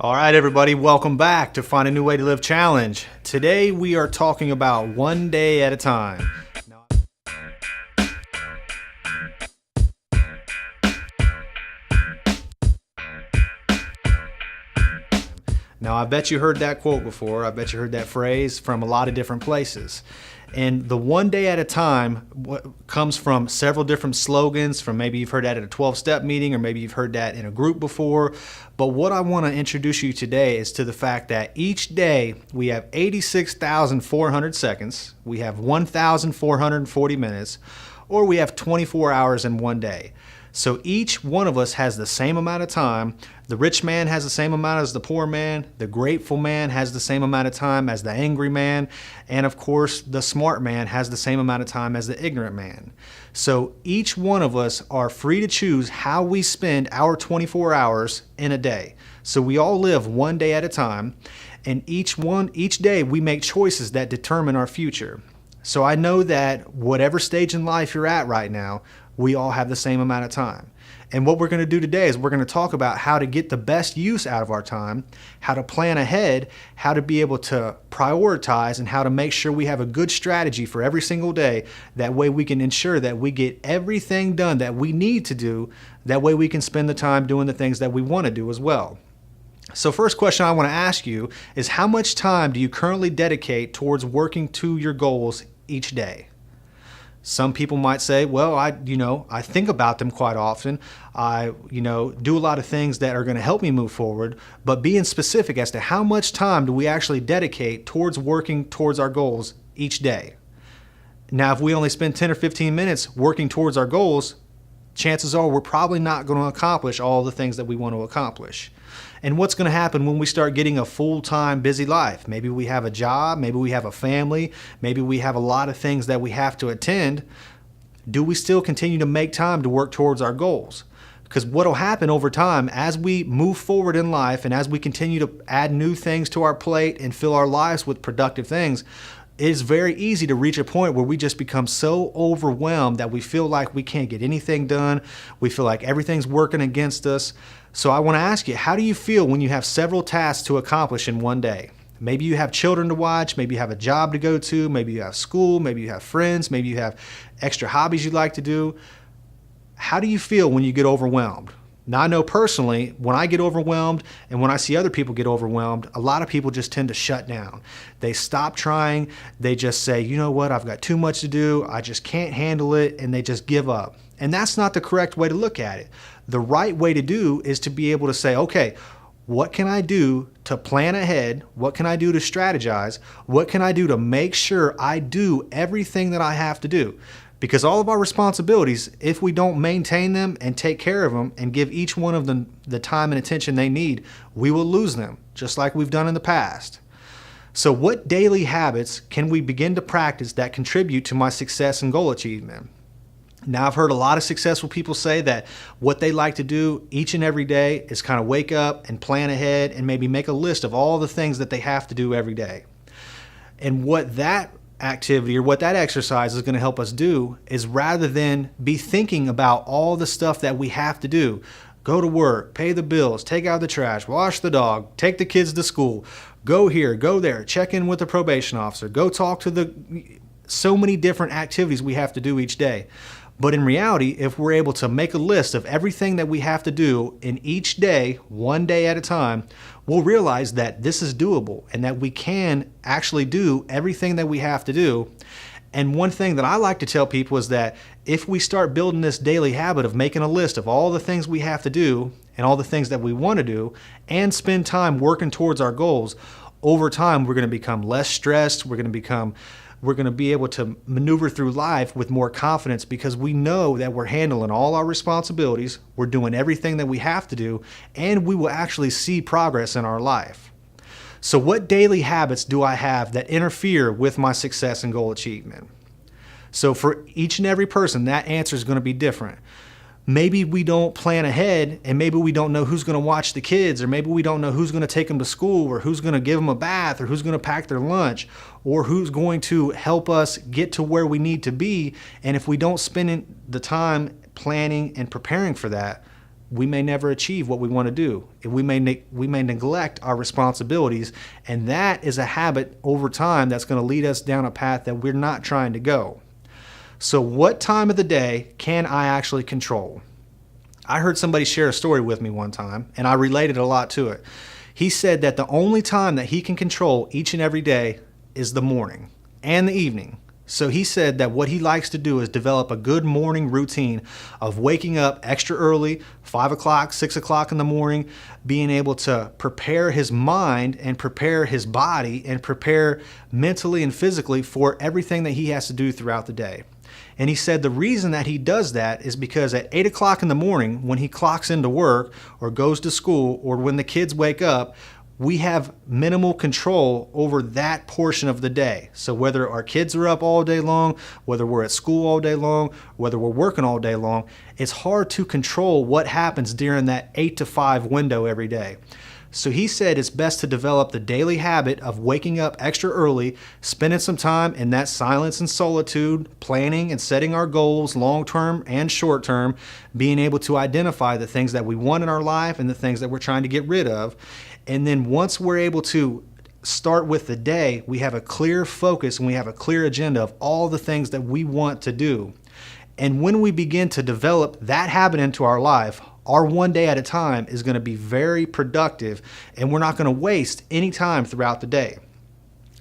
All right, everybody, welcome back to Find a New Way to Live Challenge. Today we are talking about one day at a time. Now, I bet you heard that quote before. I bet you heard that phrase from a lot of different places. And the one day at a time comes from several different slogans. From maybe you've heard that at a 12-step meeting, or maybe you've heard that in a group before. But what I want to introduce you today is to the fact that each day we have 86,400 seconds, we have 1,440 minutes, or we have 24 hours in one day. So each one of us has the same amount of time. The rich man has the same amount as the poor man. The grateful man has the same amount of time as the angry man. And of course, the smart man has the same amount of time as the ignorant man. So each one of us are free to choose how we spend our 24 hours in a day. So we all live one day at a time, and each day we make choices that determine our future. So I know that whatever stage in life you're at right now, we all have the same amount of time. And what we're going to do today is we're going to talk about how to get the best use out of our time, how to plan ahead, how to be able to prioritize, and how to make sure we have a good strategy for every single day. That way we can ensure that we get everything done that we need to do. That way we can spend the time doing the things that we want to do as well. So first question I want to ask you is, how much time do you currently dedicate towards working to your goals each day? Some people might say, well, I think about them quite often. I do a lot of things that are going to help me move forward, but being specific as to how much time do we actually dedicate towards working towards our goals each day. Now, if we only spend 10 or 15 minutes working towards our goals, chances are we're probably not going to accomplish all the things that we want to accomplish. And what's going to happen when we start getting a full-time busy life? Maybe we have a job, maybe we have a family, maybe we have a lot of things that we have to attend. Do we still continue to make time to work towards our goals? Because what will happen over time as we move forward in life and as we continue to add new things to our plate and fill our lives with productive things, it's very easy to reach a point where we just become so overwhelmed that we feel like we can't get anything done. We feel like everything's working against us. So I want to ask you, how do you feel when you have several tasks to accomplish in one day? Maybe you have children to watch, maybe you have a job to go to, maybe you have school, maybe you have friends, maybe you have extra hobbies you'd like to do. How do you feel when you get overwhelmed? Now, I know personally, when I get overwhelmed and when I see other people get overwhelmed, a lot of people just tend to shut down. They stop trying. They just say, you know what, I've got too much to do. I just can't handle it. And they just give up. And that's not the correct way to look at it. The right way to do is to be able to say, okay, what can I do to plan ahead? What can I do to strategize? What can I do to make sure I do everything that I have to do? Because all of our responsibilities, if we don't maintain them and take care of them and give each one of them the time and attention they need, we will lose them, just like we've done in the past. So what daily habits can we begin to practice that contribute to my success and goal achievement? Now, I've heard a lot of successful people say that what they like to do each and every day is kind of wake up and plan ahead and maybe make a list of all the things that they have to do every day. And what that activity or what that exercise is going to help us do is, rather than be thinking about all the stuff that we have to do, go to work, pay the bills, take out the trash, wash the dog, take the kids to school, go here, go there, check in with the probation officer, go talk to so many different activities we have to do each day. But in reality, if we're able to make a list of everything that we have to do in each day, one day at a time, we'll realize that this is doable and that we can actually do everything that we have to do. And one thing that I like to tell people is that if we start building this daily habit of making a list of all the things we have to do and all the things that we want to do and spend time working towards our goals, over time we're going to become less stressed. We're going to be able to maneuver through life with more confidence, because we know that we're handling all our responsibilities, we're doing everything that we have to do, and we will actually see progress in our life. So what daily habits do I have that interfere with my success and goal achievement? So for each and every person, that answer is going to be different. Maybe we don't plan ahead, and maybe we don't know who's going to watch the kids, or maybe we don't know who's going to take them to school, or who's going to give them a bath, or who's going to pack their lunch, or who's going to help us get to where we need to be. And if we don't spend the time planning and preparing for that, we may never achieve what we want to do. We may neglect our responsibilities, and that is a habit over time that's going to lead us down a path that we're not trying to go. So what time of the day can I actually control? I heard somebody share a story with me one time, and I related a lot to it. He said that the only time that he can control each and every day is the morning and the evening. So he said that what he likes to do is develop a good morning routine of waking up extra early, 5 o'clock, 6 o'clock in the morning, being able to prepare his mind and prepare his body and prepare mentally and physically for everything that he has to do throughout the day. And he said the reason that he does that is because at 8 o'clock in the morning, when he clocks into work or goes to school or when the kids wake up, we have minimal control over that portion of the day. So whether our kids are up all day long, whether we're at school all day long, whether we're working all day long, it's hard to control what happens during that 8 to 5 window every day. So he said it's best to develop the daily habit of waking up extra early, spending some time in that silence and solitude, planning and setting our goals, long-term and short-term, being able to identify the things that we want in our life and the things that we're trying to get rid of. And then once we're able to start with the day, we have a clear focus and we have a clear agenda of all the things that we want to do. And when we begin to develop that habit into our life, our one day at a time is going to be very productive, and we're not going to waste any time throughout the day.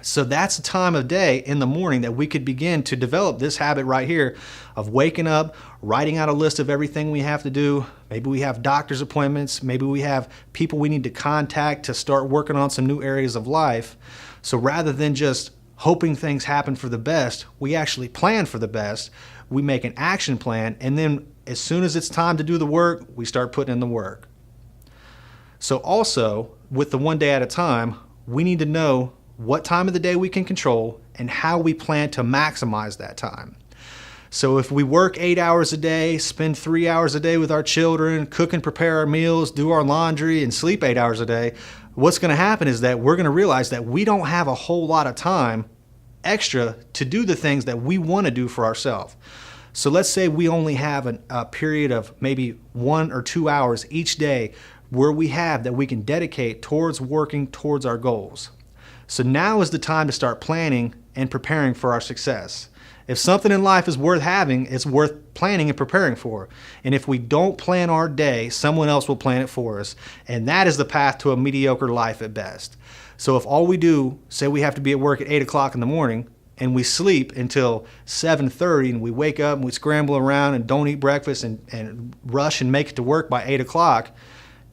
So that's a time of day in the morning that we could begin to develop this habit right here of waking up, writing out a list of everything we have to do. Maybe we have doctor's appointments. Maybe we have people we need to contact to start working on some new areas of life. So rather than just hoping things happen for the best, we actually plan for the best. We make an action plan, and then as soon as it's time to do the work, we start putting in the work. So also, with the one day at a time, we need to know what time of the day we can control and how we plan to maximize that time. So if we work 8 hours a day, spend 3 hours a day with our children, cook and prepare our meals, do our laundry, and sleep 8 hours a day, what's going to happen is that we're going to realize that we don't have a whole lot of time extra to do the things that we want to do for ourselves. So let's say we only have a period of maybe 1 or 2 hours each day where we have that we can dedicate towards working towards our goals. So now is the time to start planning and preparing for our success. If something in life is worth having, it's worth planning and preparing for. And if we don't plan our day, someone else will plan it for us. And that is the path to a mediocre life at best. So if all we do, say we have to be at work at 8 o'clock in the morning, and we sleep until 7:30 and we wake up and we scramble around and don't eat breakfast and rush and make it to work by 8 o'clock,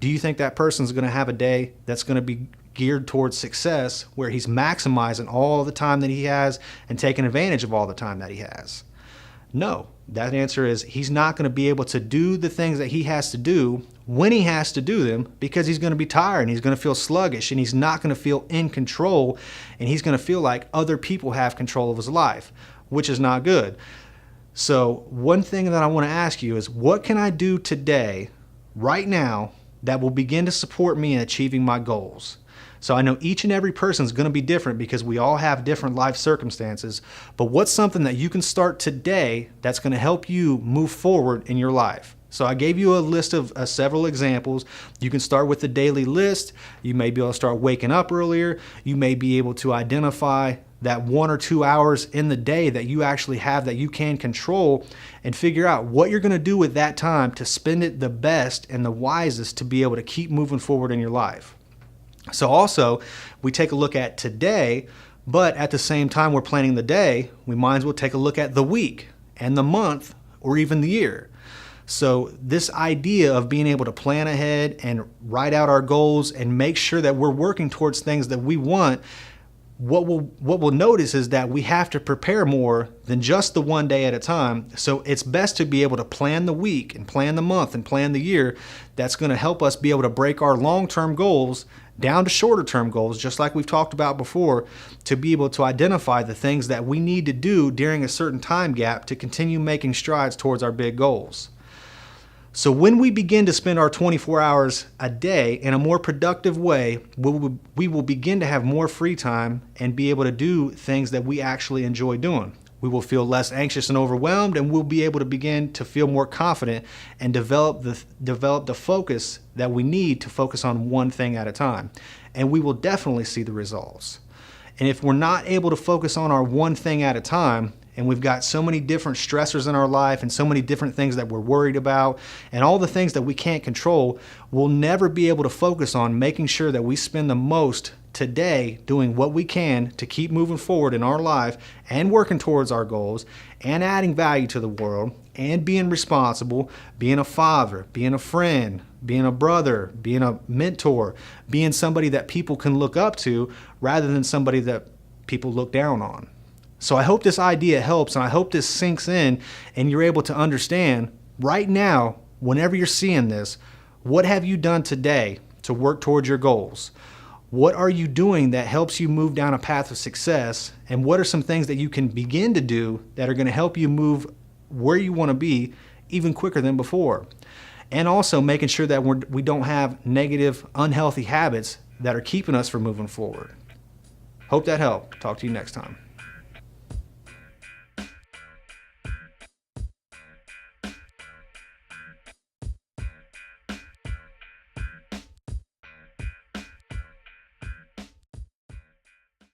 do you think that person's going to have a day that's going to be geared towards success where he's maximizing all the time that he has and taking advantage of all the time that he has? No. That answer is he's not going to be able to do the things that he has to do when he has to do them because he's going to be tired and he's going to feel sluggish and he's not going to feel in control and he's going to feel like other people have control of his life, which is not good. So one thing that I want to ask you is, what can I do today, right now, that will begin to support me in achieving my goals? So I know each and every person is going to be different because we all have different life circumstances, but what's something that you can start today that's going to help you move forward in your life? So I gave you a list of several examples. You can start with the daily list. You may be able to start waking up earlier. You may be able to identify that 1 or 2 hours in the day that you actually have that you can control and figure out what you're going to do with that time to spend it the best and the wisest to be able to keep moving forward in your life. So also, we take a look at today, but at the same time we're planning the day, we might as well take a look at the week and the month or even the year. So this idea of being able to plan ahead and write out our goals and make sure that we're working towards things that we want, what we'll notice is that we have to prepare more than just the one day at a time. So it's best to be able to plan the week and plan the month and plan the year. That's going to help us be able to break our long-term goals down to shorter term goals, just like we've talked about before, to be able to identify the things that we need to do during a certain time gap to continue making strides towards our big goals. So when we begin to spend our 24 hours a day in a more productive way, we will begin to have more free time and be able to do things that we actually enjoy doing. We will feel less anxious and overwhelmed, and we'll be able to begin to feel more confident and develop the focus that we need to focus on one thing at a time. And we will definitely see the results. And if we're not able to focus on our one thing at a time, and we've got so many different stressors in our life and so many different things that we're worried about and all the things that we can't control, we'll never be able to focus on making sure that we spend the most today doing what we can to keep moving forward in our life and working towards our goals and adding value to the world and being responsible, being a father, being a friend, being a brother, being a mentor, being somebody that people can look up to rather than somebody that people look down on. So I hope this idea helps, and I hope this sinks in and you're able to understand right now, whenever you're seeing this, what have you done today to work towards your goals? What are you doing that helps you move down a path of success? And what are some things that you can begin to do that are going to help you move where you want to be even quicker than before? And also making sure that we don't have negative, unhealthy habits that are keeping us from moving forward. Hope that helped. Talk to you next time.